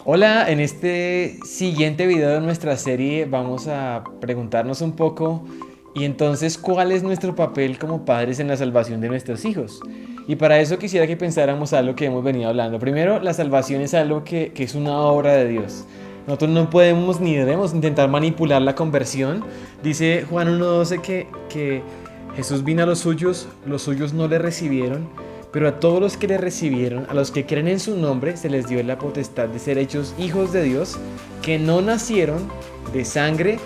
Hola, en este siguiente video de nuestra serie vamos a preguntarnos un poco y entonces ¿cuál es nuestro papel como padres en la salvación de nuestros hijos? Y para eso quisiera que pensáramos algo que hemos venido hablando. Primero, la salvación es algo que es una obra de Dios. Nosotros no podemos ni debemos intentar manipular la conversión. Dice Juan 1.12 que Jesús vino a los suyos no le recibieron, pero a todos los que le recibieron, a los que creen en su nombre, se les dio la potestad de ser hechos hijos de Dios, que no nacieron de sangre,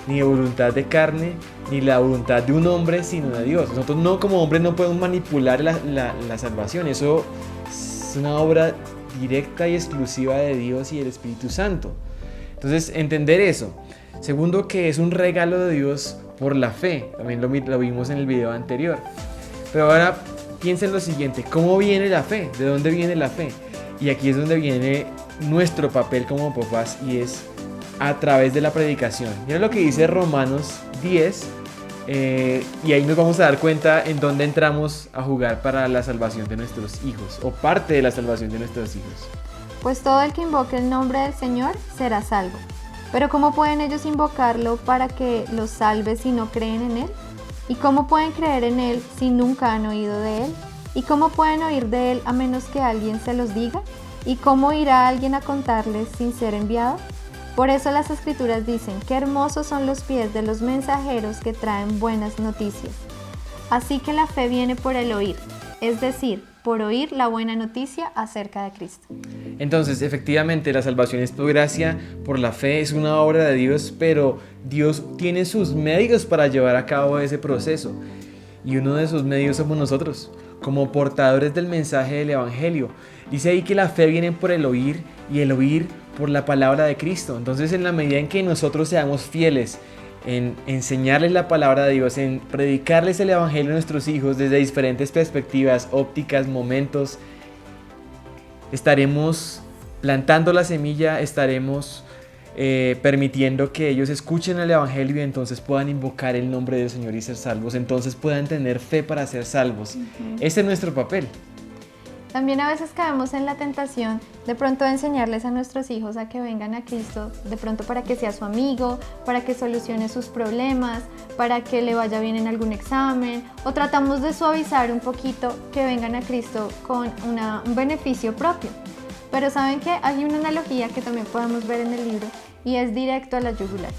ni de voluntad de carne, ni la voluntad de un hombre, sino de Dios. Nosotros no, como hombres, no podemos manipular la salvación. Eso es una obra directa y exclusiva de Dios y del Espíritu Santo. Entonces, entender eso. Segundo, que es un regalo de Dios por la fe. También lo vimos en el video anterior. Pero ahora piensa en lo siguiente, ¿cómo viene la fe? ¿De dónde viene la fe? Y aquí es donde viene nuestro papel como papás y es a través de la predicación. Mira lo que dice Romanos 10 y ahí nos vamos a dar cuenta en dónde entramos a jugar para la salvación de nuestros hijos o parte de la salvación de nuestros hijos. Pues todo el que invoque el nombre del Señor será salvo. Pero ¿cómo pueden ellos invocarlo para que los salve si no creen en Él? ¿Y cómo pueden creer en Él si nunca han oído de Él? ¿Y cómo pueden oír de Él a menos que alguien se los diga? ¿Y cómo irá alguien a contarles sin ser enviado? Por eso las Escrituras dicen, qué hermosos son los pies de los mensajeros que traen buenas noticias. Así que la fe viene por el oír, es decir, por oír la buena noticia acerca de Cristo. Entonces, efectivamente, la salvación es por gracia, por la fe, es una obra de Dios, pero Dios tiene sus medios para llevar a cabo ese proceso. Y uno de esos medios somos nosotros, como portadores del mensaje del Evangelio. Dice ahí que la fe viene por el oír y el oír por la palabra de Cristo. Entonces, en la medida en que nosotros seamos fieles en enseñarles la palabra de Dios, en predicarles el Evangelio a nuestros hijos desde diferentes perspectivas, ópticas, momentos, estaremos plantando la semilla, estaremos permitiendo que ellos escuchen el Evangelio y entonces puedan invocar el nombre del Señor y ser salvos, entonces puedan tener fe para ser salvos. Ese es nuestro papel. También a veces caemos en la tentación de pronto de enseñarles a nuestros hijos a que vengan a Cristo, de pronto para que sea su amigo, para que solucione sus problemas, para que le vaya bien en algún examen, o tratamos de suavizar un poquito que vengan a Cristo con un beneficio propio. Pero saben que hay una analogía que también podemos ver en el libro y es directo a la yugular.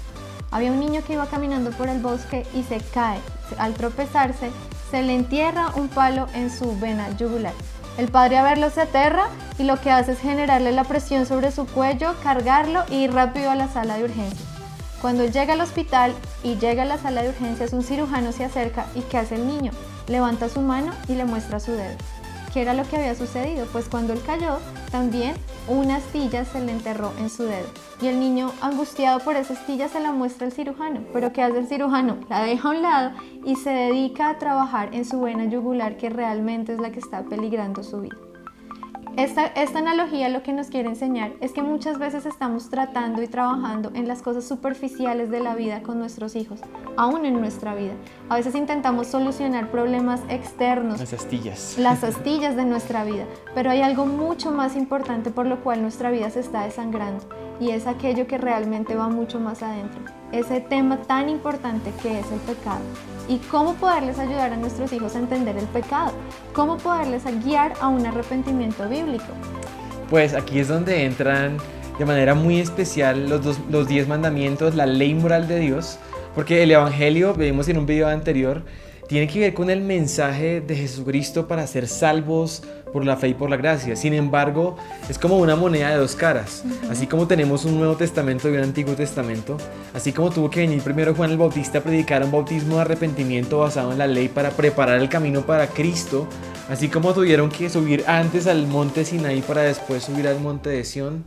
Había un niño que iba caminando por el bosque y se cae. Al tropezarse, se le entierra un palo en su vena yugular. El padre a verlo se aterra y lo que hace es generarle la presión sobre su cuello, cargarlo y ir rápido a la sala de urgencias. Cuando él llega al hospital y llega a la sala de urgencias, un cirujano se acerca y ¿qué hace el niño? Levanta su mano y le muestra su dedo. ¿Qué era lo que había sucedido? Pues cuando él cayó, también una astilla se le enterró en su dedo. Y el niño, angustiado por esa astilla, se la muestra al cirujano. ¿Pero qué hace el cirujano? La deja a un lado y se dedica a trabajar en su vena yugular, que realmente es la que está peligrando su vida. Esta analogía lo que nos quiere enseñar es que muchas veces estamos tratando y trabajando en las cosas superficiales de la vida con nuestros hijos, aún en nuestra vida. A veces intentamos solucionar problemas externos, las astillas de nuestra vida, pero hay algo mucho más importante por lo cual nuestra vida se está desangrando y es aquello que realmente va mucho más adentro, ese tema tan importante que es el pecado. ¿Y cómo poderles ayudar a nuestros hijos a entender el pecado? ¿Cómo poderles guiar a un arrepentimiento bíblico? Pues aquí es donde entran de manera muy especial los 10 mandamientos, la ley moral de Dios, porque el Evangelio, vimos en un video anterior, tiene que ver con el mensaje de Jesucristo para ser salvos por la fe y por la gracia. Sin embargo, es como una moneda de dos caras. Así como tenemos un Nuevo Testamento y un Antiguo Testamento, así como tuvo que venir primero Juan el Bautista a predicar un bautismo de arrepentimiento basado en la ley para preparar el camino para Cristo, así como tuvieron que subir antes al monte Sinaí para después subir al monte de Sión,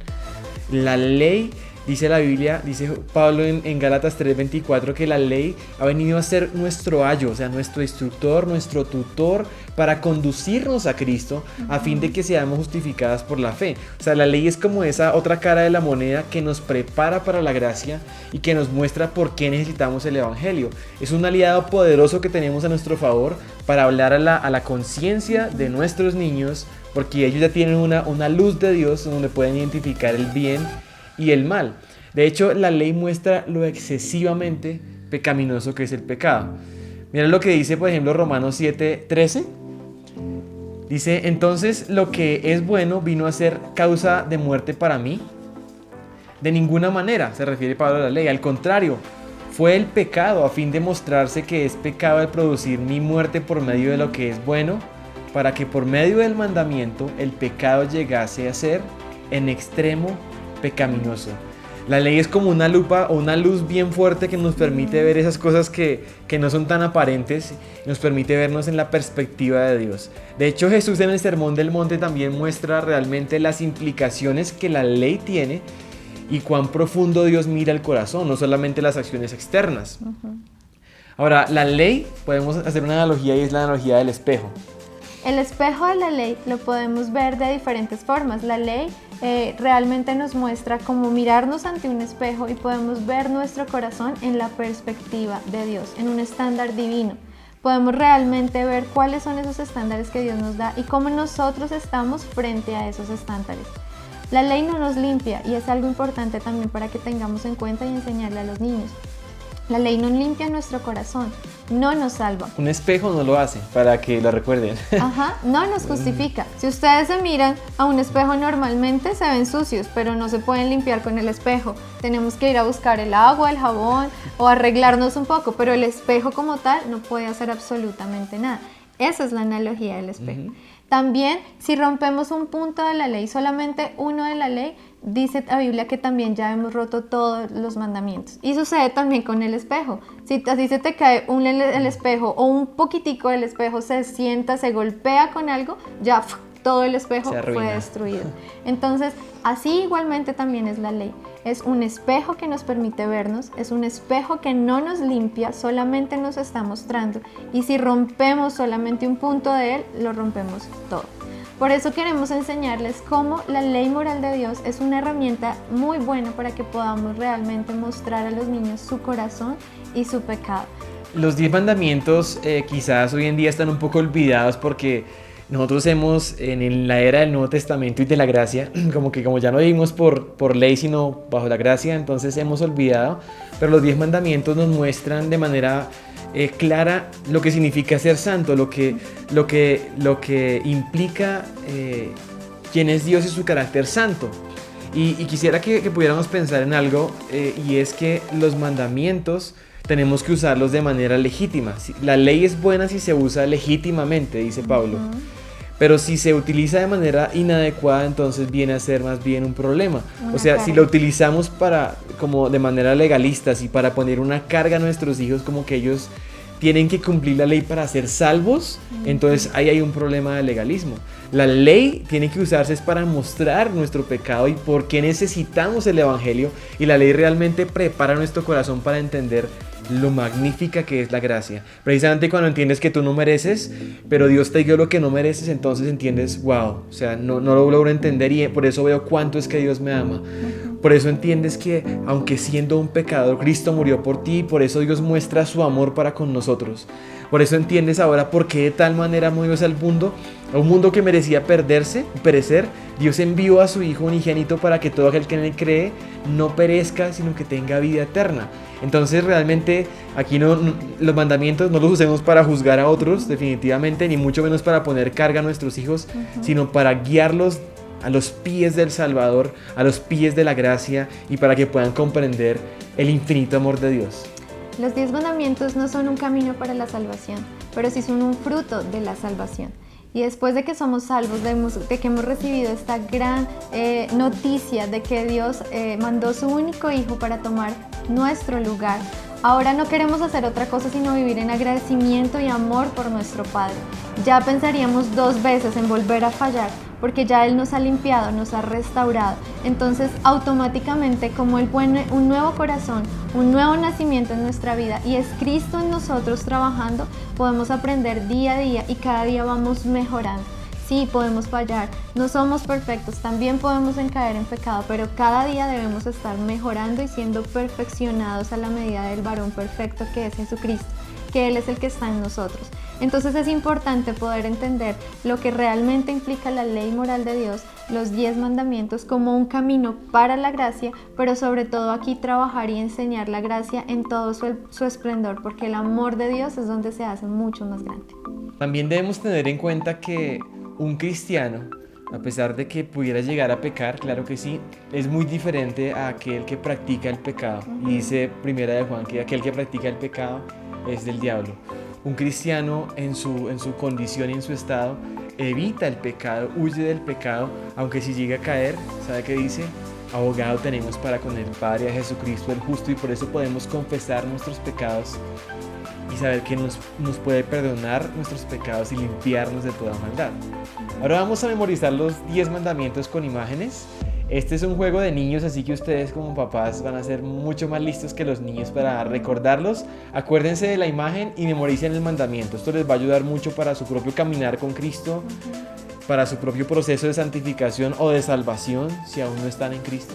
la ley, dice la Biblia, dice Pablo en Gálatas 3:24, que la ley ha venido a ser nuestro ayo, o sea, nuestro instructor, nuestro tutor para conducirnos a Cristo a fin de que seamos justificadas por la fe. O sea, la ley es como esa otra cara de la moneda que nos prepara para la gracia y que nos muestra por qué necesitamos el Evangelio. Es un aliado poderoso que tenemos a nuestro favor para hablar a la conciencia de nuestros niños porque ellos ya tienen una luz de Dios donde pueden identificar el bien y el mal. De hecho, la ley muestra lo excesivamente pecaminoso que es el pecado. Mira lo que dice, por ejemplo, Romanos 7:13. Dice, entonces lo que es bueno vino a ser causa de muerte para mí. De ninguna manera se refiere Pablo a la ley, al contrario, fue el pecado a fin de mostrarse que es pecado el producir mi muerte por medio de lo que es bueno, para que por medio del mandamiento el pecado llegase a ser en extremo pecaminoso. La ley es como una lupa o una luz bien fuerte que nos permite ver esas cosas que no son tan aparentes, nos permite vernos en la perspectiva de Dios. De hecho, Jesús en el Sermón del Monte también muestra realmente las implicaciones que la ley tiene y cuán profundo Dios mira el corazón, no solamente las acciones externas. Ahora, la ley, podemos hacer una analogía y es la analogía del espejo. El espejo de la ley lo podemos ver de diferentes formas. La ley realmente nos muestra cómo mirarnos ante un espejo y podemos ver nuestro corazón en la perspectiva de Dios, en un estándar divino. Podemos realmente ver cuáles son esos estándares que Dios nos da y cómo nosotros estamos frente a esos estándares. La ley no nos limpia y es algo importante también para que tengamos en cuenta y enseñarle a los niños. La ley no limpia nuestro corazón, no nos salva. Un espejo no lo hace, para que lo recuerden. No nos justifica. Si ustedes se miran a un espejo normalmente se ven sucios, pero no se pueden limpiar con el espejo. Tenemos que ir a buscar el agua, el jabón o arreglarnos un poco, pero el espejo como tal no puede hacer absolutamente nada. Esa es la analogía del espejo. También, si rompemos un punto de la ley, solamente uno de la ley, dice la Biblia que también ya hemos roto todos los mandamientos. Y sucede también con el espejo. Si así se te cae el espejo o un poquitico del espejo se sienta, se golpea con algo, ya todo el espejo fue destruido. Entonces, así igualmente también es la ley. Es un espejo que nos permite vernos, es un espejo que no nos limpia, solamente nos está mostrando. Y si rompemos solamente un punto de él, lo rompemos todo. Por eso queremos enseñarles cómo la ley moral de Dios es una herramienta muy buena para que podamos realmente mostrar a los niños su corazón y su pecado. Los 10 mandamientos quizás hoy en día están un poco olvidados porque nosotros en la era del Nuevo Testamento y de la gracia, como ya no vivimos por ley sino bajo la gracia, entonces hemos olvidado, pero los 10 mandamientos nos muestran de manera clara lo que significa ser santo, lo que implica quién es Dios y su carácter santo. Y quisiera que pudiéramos pensar en algo, y es que los mandamientos tenemos que usarlos de manera legítima. La ley es buena si se usa legítimamente, dice Pablo. Pero si se utiliza de manera inadecuada, entonces viene a ser más bien un problema. O sea, si lo utilizamos como de manera legalista, y para poner una carga a nuestros hijos, como que ellos tienen que cumplir la ley para ser salvos, entonces ahí hay un problema de legalismo. La ley tiene que usarse para mostrar nuestro pecado y por qué necesitamos el evangelio, y la ley realmente prepara nuestro corazón para entender lo magnífica que es la gracia. Precisamente cuando entiendes que tú no mereces, pero Dios te dio lo que no mereces, entonces entiendes, wow, o sea, no lo logro entender y por eso veo cuánto es que Dios me ama. Por eso entiendes que aunque siendo un pecador, Cristo murió por ti, y por eso Dios muestra su amor para con nosotros. Por eso entiendes ahora por qué de tal manera amó Dios al mundo, a un mundo que merecía perecer. Dios envió a su Hijo unigénito para que todo aquel que en él cree no perezca, sino que tenga vida eterna. Entonces realmente aquí los mandamientos no los usemos para juzgar a otros, definitivamente, ni mucho menos para poner carga a nuestros hijos, sino para guiarlos a los pies del Salvador, a los pies de la gracia, y para que puedan comprender el infinito amor de Dios. Los 10 mandamientos no son un camino para la salvación, pero sí son un fruto de la salvación. Y después de que somos salvos, de que hemos recibido esta gran noticia de que Dios mandó su único Hijo para tomar nuestro lugar, ahora no queremos hacer otra cosa sino vivir en agradecimiento y amor por nuestro Padre. Ya pensaríamos 2 veces en volver a fallar, porque ya Él nos ha limpiado, nos ha restaurado. Entonces automáticamente, como Él pone un nuevo corazón, un nuevo nacimiento en nuestra vida y es Cristo en nosotros trabajando, podemos aprender día a día y cada día vamos mejorando. Sí, podemos fallar, no somos perfectos, también podemos caer en pecado, pero cada día debemos estar mejorando y siendo perfeccionados a la medida del varón perfecto que es Jesucristo, que Él es el que está en nosotros. Entonces es importante poder entender lo que realmente implica la ley moral de Dios, los 10 mandamientos, como un camino para la gracia, pero sobre todo aquí trabajar y enseñar la gracia en todo su esplendor, porque el amor de Dios es donde se hace mucho más grande. También debemos tener en cuenta que un cristiano, a pesar de que pudiera llegar a pecar, claro que sí, es muy diferente a aquel que practica el pecado. Y dice Primera de Juan que aquel que practica el pecado es del diablo. Un cristiano en su condición y en su estado evita el pecado, huye del pecado, aunque si llega a caer, ¿sabe qué dice? Abogado tenemos para con el Padre, a Jesucristo el justo, y por eso podemos confesar nuestros pecados y saber que nos puede perdonar nuestros pecados y limpiarnos de toda maldad. Ahora vamos a memorizar los 10 mandamientos con imágenes. Este es un juego de niños, así que ustedes como papás van a ser mucho más listos que los niños para recordarlos. Acuérdense de la imagen y memoricen el mandamiento. Esto les va a ayudar mucho para su propio caminar con Cristo, para su propio proceso de santificación o de salvación, si aún no están en Cristo,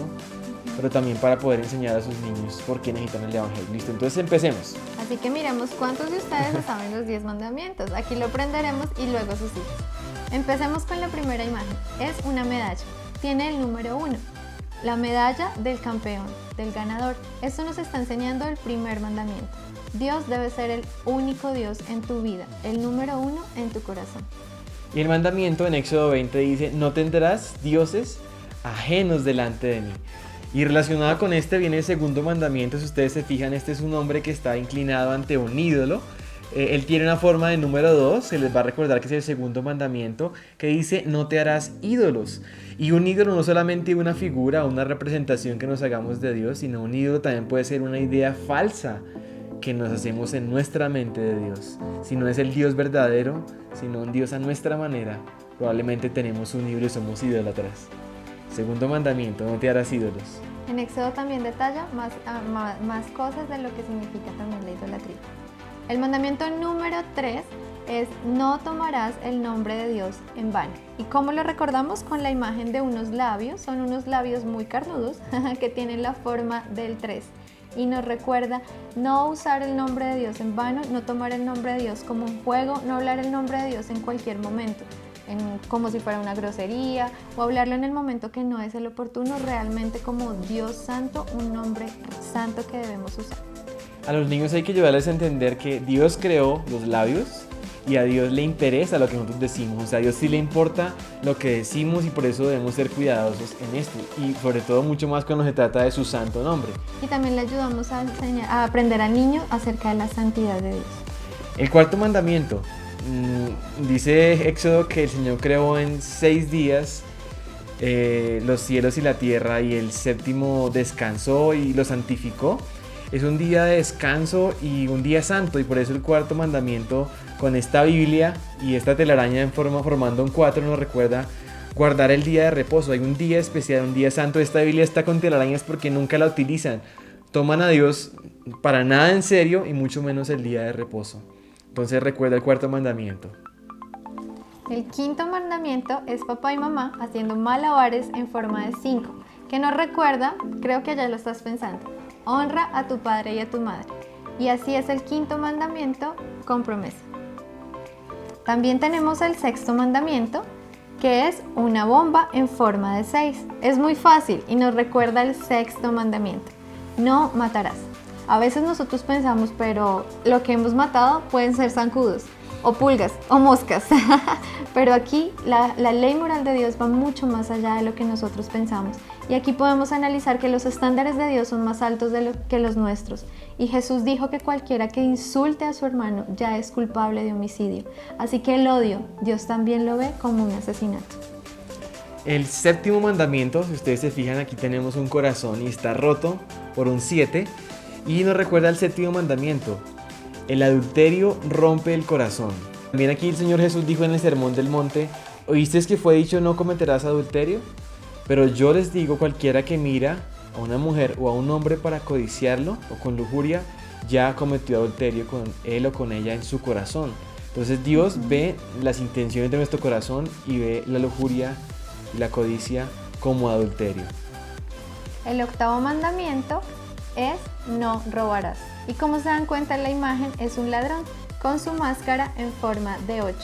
pero también para poder enseñar a sus niños por qué necesitan el Evangelio. Listo, entonces empecemos. Así que miremos cuántos de ustedes saben los 10 mandamientos. Aquí lo aprenderemos y luego sus hijos. Empecemos con la primera imagen. Es una medalla. Tiene el número 1. La medalla del campeón, del ganador. Esto nos está enseñando el primer mandamiento. Dios debe ser el único Dios en tu vida, el número 1 en tu corazón. Y el mandamiento en Éxodo 20 dice: no tendrás dioses ajenos delante de mí. Y relacionado con este viene el segundo mandamiento. Si ustedes se fijan, este es un hombre que está inclinado ante un ídolo. Él tiene una forma de número 2, se les va a recordar que es el segundo mandamiento, que dice: no te harás ídolos. Y un ídolo no solamente una figura, una representación que nos hagamos de Dios, sino un ídolo también puede ser una idea falsa que nos hacemos en nuestra mente de Dios. Si no es el Dios verdadero, sino un Dios a nuestra manera, probablemente tenemos un ídolo y somos idólatras. Segundo mandamiento: no te harás ídolos. En Éxodo también detalla más cosas de lo que significa también la idolatría. El mandamiento número 3 es: no tomarás el nombre de Dios en vano. ¿Y cómo lo recordamos? Con la imagen de unos labios. Son unos labios muy carnudos que tienen la forma del 3. Y nos recuerda no usar el nombre de Dios en vano, no tomar el nombre de Dios como un juego, no hablar el nombre de Dios en cualquier momento, como si fuera una grosería, o hablarlo en el momento que no es el oportuno, realmente como Dios santo, un nombre santo que debemos usar. A los niños hay que ayudarles a entender que Dios creó los labios y a Dios le interesa lo que nosotros decimos. O sea, a Dios sí le importa lo que decimos y por eso debemos ser cuidadosos en esto. Y sobre todo mucho más cuando se trata de su santo nombre. Y también le ayudamos a aprender al niño acerca de la santidad de Dios. El cuarto mandamiento. Dice Éxodo que el Señor creó en 6 días los cielos y la tierra, y el séptimo descansó y lo santificó. Es un día de descanso y un día santo, y por eso el cuarto mandamiento, con esta Biblia y esta telaraña formando un 4, nos recuerda guardar el día de reposo. Hay un día especial, un día santo. Esta Biblia está con telarañas porque nunca la utilizan. Toman a Dios para nada en serio y mucho menos el día de reposo. Entonces recuerda el cuarto mandamiento. El quinto mandamiento es papá y mamá haciendo malabares en forma de 5, que nos recuerda, creo que ya lo estás pensando: honra a tu padre y a tu madre. Y así es el quinto mandamiento con promesa. También tenemos el sexto mandamiento, que es una bomba en forma de 6. Es muy fácil y nos recuerda el sexto mandamiento: no matarás. A veces nosotros pensamos, pero lo que hemos matado pueden ser zancudos, o pulgas, o moscas. Pero aquí la ley moral de Dios va mucho más allá de lo que nosotros pensamos. Y aquí podemos analizar que los estándares de Dios son más altos que los nuestros. Y Jesús dijo que cualquiera que insulte a su hermano ya es culpable de homicidio. Así que el odio, Dios también lo ve como un asesinato. El séptimo mandamiento, si ustedes se fijan, aquí tenemos un corazón y está roto por un 7. Y nos recuerda el séptimo mandamiento: el adulterio rompe el corazón. También aquí el Señor Jesús dijo en el Sermón del Monte: ¿oísteis que fue dicho no cometerás adulterio? Pero yo les digo, cualquiera que mira a una mujer o a un hombre para codiciarlo o con lujuria, ya cometió adulterio con él o con ella en su corazón. Entonces Dios ve las intenciones de nuestro corazón y ve la lujuria y la codicia como adulterio. El octavo mandamiento es no robarás. Y como se dan cuenta en la imagen, es un ladrón con su máscara en forma de 8,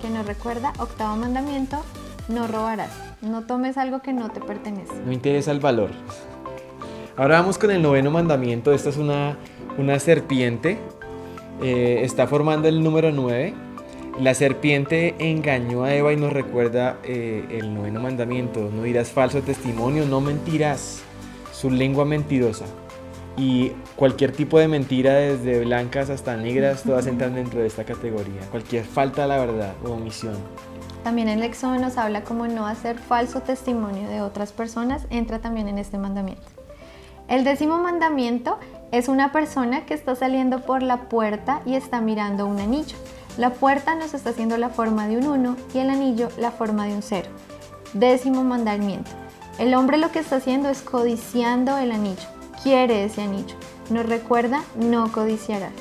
que nos recuerda octavo mandamiento: no robarás, no tomes algo que no te pertenece. No interesa el valor. Ahora vamos con el noveno mandamiento. Esta es una serpiente. Está formando el número 9. La serpiente engañó a Eva y nos recuerda el noveno mandamiento: no dirás falso testimonio, no mentirás. Su lengua mentirosa. Y cualquier tipo de mentira, desde blancas hasta negras, todas entran dentro de esta categoría. Cualquier falta a la verdad o omisión. También el Éxodo nos habla como no hacer falso testimonio de otras personas, entra también en este mandamiento. El 10º mandamiento es una persona que está saliendo por la puerta y está mirando un anillo. La puerta nos está haciendo la forma de un 1 y el anillo la forma de un 0. 10º mandamiento. El hombre lo que está haciendo es codiciando el anillo. Quiere ese anillo. Nos recuerda: no codiciarás.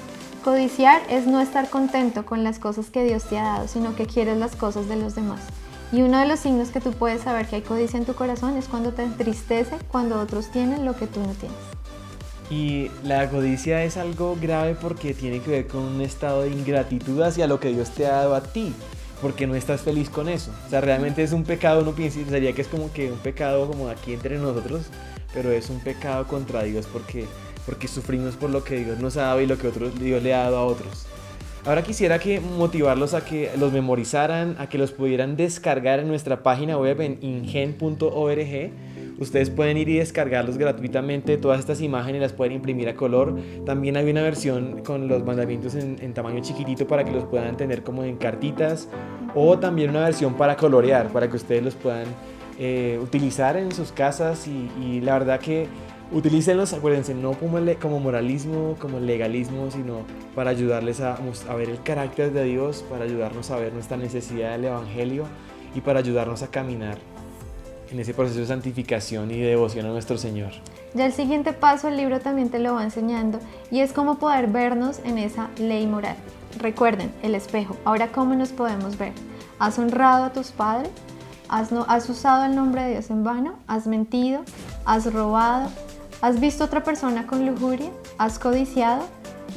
Codiciar es no estar contento con las cosas que Dios te ha dado, sino que quieres las cosas de los demás. Y uno de los signos que tú puedes saber que hay codicia en tu corazón es cuando te entristece, cuando otros tienen lo que tú no tienes. Y la codicia es algo grave porque tiene que ver con un estado de ingratitud hacia lo que Dios te ha dado a ti, porque no estás feliz con eso. O sea, realmente es un pecado, uno pensaría que es como que un pecado como aquí entre nosotros, pero es un pecado contra Dios porque sufrimos por lo que Dios nos ha dado y lo que Dios le ha dado a otros. Ahora quisiera motivarlos a que los memorizaran, a que los pudieran descargar en nuestra página web en ingen.org. Ustedes pueden ir y descargarlos gratuitamente. Todas estas imágenes las pueden imprimir a color. También hay una versión con los mandamientos en tamaño chiquitito para que los puedan tener como en cartitas, o también una versión para colorear, para que ustedes los puedan utilizar en sus casas y la verdad que utilícenlos, acuérdense, no como moralismo, como legalismo, sino para ayudarles a ver el carácter de Dios, para ayudarnos a ver nuestra necesidad del Evangelio y para ayudarnos a caminar en ese proceso de santificación y de devoción a nuestro Señor. Ya el siguiente paso el libro también te lo va enseñando y es cómo poder vernos en esa ley moral. Recuerden, el espejo. Ahora, ¿cómo nos podemos ver? ¿Has honrado a tus padres? ¿Has usado el nombre de Dios en vano? ¿Has mentido? ¿Has robado? ¿Has visto a otra persona con lujuria? ¿Has codiciado?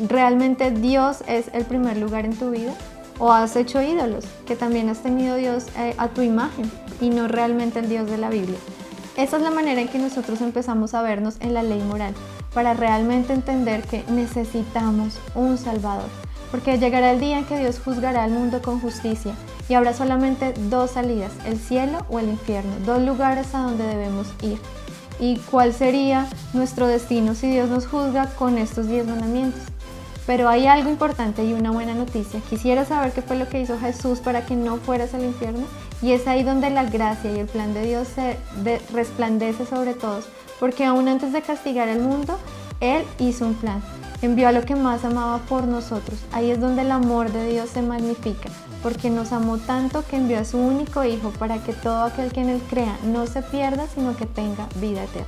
¿Realmente Dios es el primer lugar en tu vida? ¿O has hecho ídolos, que también has tenido Dios a tu imagen y no realmente el Dios de la Biblia? Esa es la manera en que nosotros empezamos a vernos en la ley moral, para realmente entender que necesitamos un Salvador. Porque llegará el día en que Dios juzgará al mundo con justicia y habrá solamente 2 salidas, el cielo o el infierno, 2 lugares a donde debemos ir. ¿Y cuál sería nuestro destino si Dios nos juzga con estos 10 mandamientos? Pero hay algo importante y una buena noticia. Quisiera saber qué fue lo que hizo Jesús para que no fueras al infierno, y es ahí donde la gracia y el plan de Dios se resplandece sobre todos, porque aún antes de castigar al mundo, Él hizo un plan. Envió a lo que más amaba por nosotros. Ahí es donde el amor de Dios se magnifica, porque nos amó tanto que envió a su único Hijo para que todo aquel que en Él crea no se pierda, sino que tenga vida eterna.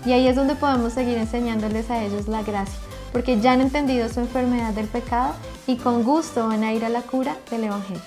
Y ahí es donde podemos seguir enseñándoles a ellos la gracia, porque ya han entendido su enfermedad del pecado y con gusto van a ir a la cura del Evangelio.